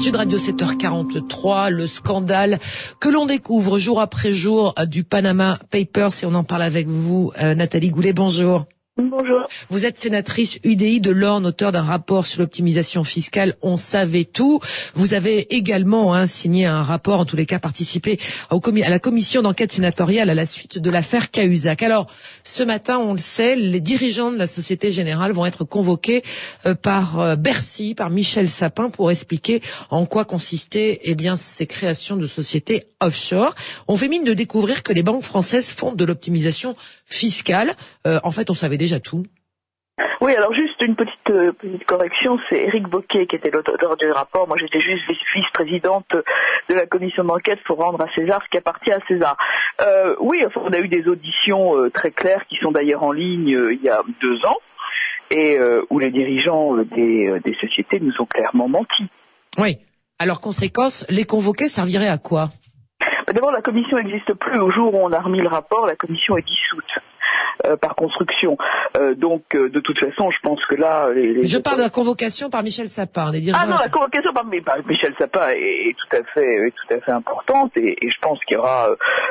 Sud Radio 7h43, le scandale que l'on découvre jour après jour du Panama Papers, et on en parle avec vous, Nathalie Goulet, bonjour. Bonjour. Vous êtes sénatrice UDI de l'Orne, auteur d'un rapport sur l'optimisation fiscale. On savait tout. Vous avez également signé un rapport, en tous les cas participé à la commission d'enquête sénatoriale à la suite de l'affaire Cahuzac. Alors, ce matin, on le sait, les dirigeants de la Société Générale vont être convoqués par Bercy, par Michel Sapin, pour expliquer en quoi consistaient ces créations de sociétés offshore. On fait mine de découvrir que les banques françaises font de l'optimisation fiscale. En fait, on savait déjà tout. Oui, alors juste une petite correction, c'est Éric Bocquet qui était l'auteur du rapport. Moi, j'étais juste vice-présidente de la commission d'enquête pour rendre à César ce qui appartient à César. Oui, enfin, on a eu des auditions très claires qui sont d'ailleurs en ligne il y a 2 ans et où les dirigeants des sociétés nous ont clairement menti. Oui. Alors, conséquence, les convoqués serviraient à quoi ? D'abord, la commission n'existe plus. Au jour où on a remis le rapport, la commission est dissoute. Par construction. Donc, de toute façon, je pense que là... Je parle de la convocation par Michel Sapin. La convocation par Michel Sapin est tout à fait importante et je pense qu'il y aura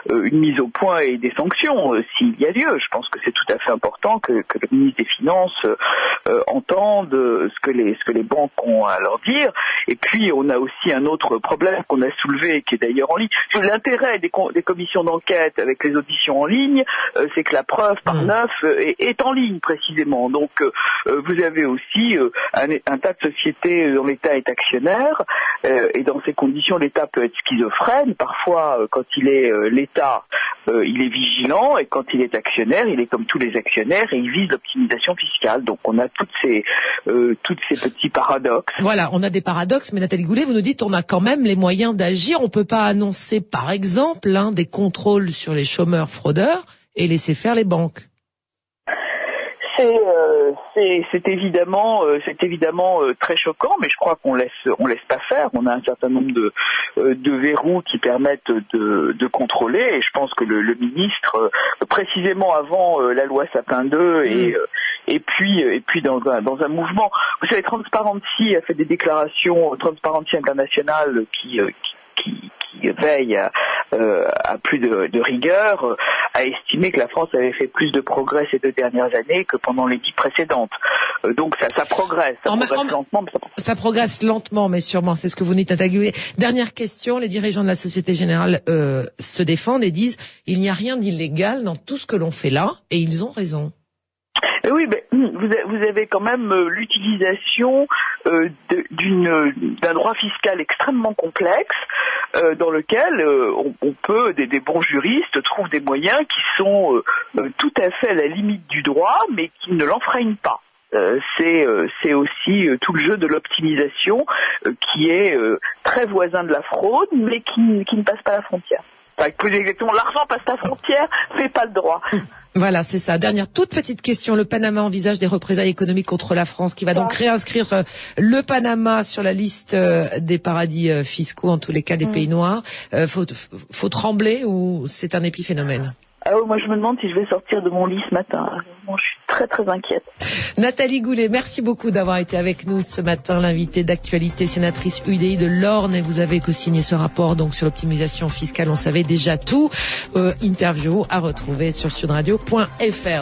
une mise au point et des sanctions s'il y a lieu. Je pense que c'est tout à fait important que le ministre des Finances entende ce que les banques ont à leur dire. Et puis, on a aussi un autre problème qu'on a soulevé, qui est d'ailleurs en ligne. L'intérêt des commissions d'enquête avec les auditions en ligne, c'est que la preuve par neuf est en ligne précisément. Donc vous avez aussi un tas de sociétés dont l'État est actionnaire et dans ces conditions l'État peut être schizophrène. Parfois quand il est l'État il est vigilant et quand il est actionnaire il est comme tous les actionnaires et il vise l'optimisation fiscale. Donc on a toutes ces petits paradoxes. Voilà, on a des paradoxes, mais Nathalie Goulet, vous nous dites on a quand même les moyens d'agir. On peut pas annoncer par exemple des contrôles sur les chômeurs fraudeurs et laisser faire les banques. C'est évidemment très choquant, mais je crois qu'on laisse pas faire. On a un certain nombre de verrous qui permettent de contrôler, et je pense que le ministre, précisément avant la loi Sapin 2 et puis dans un mouvement, vous savez, Transparency a fait des déclarations, Transparency International qui veille à plus de rigueur, a estimé que la France avait fait plus de progrès ces 2 dernières années que pendant les 10 précédentes. Donc ça progresse, lentement, mais ça progresse. Ça progresse lentement, mais sûrement, c'est ce que vous dites, Nathalie Goulet. Dernière question, les dirigeants de la Société Générale se défendent et disent il n'y a rien d'illégal dans tout ce que l'on fait là, et ils ont raison. Oui, mais vous avez quand même l'utilisation d'un droit fiscal extrêmement complexe dans lequel on peut, des bons juristes trouvent des moyens qui sont tout à fait à la limite du droit, mais qui ne l'enfreignent pas. C'est aussi tout le jeu de l'optimisation qui est très voisin de la fraude, mais qui ne passe pas la frontière. Enfin, plus exactement, l'argent passe la frontière, fait pas le droit. Voilà, c'est ça. Dernière toute petite question. Le Panama envisage des représailles économiques contre la France, qui va donc réinscrire le Panama sur la liste des paradis fiscaux, en tous les cas des pays noirs. Faut trembler ou c'est un épiphénomène? Ah oui, moi je me demande si je vais sortir de mon lit ce matin. Bon, je suis très très inquiète. Nathalie Goulet, merci beaucoup d'avoir été avec nous ce matin, l'invitée d'actualité, sénatrice UDI de l'Orne, et vous avez co-signé ce rapport donc sur l'optimisation fiscale. On savait déjà tout. Interview à retrouver sur sudradio.fr.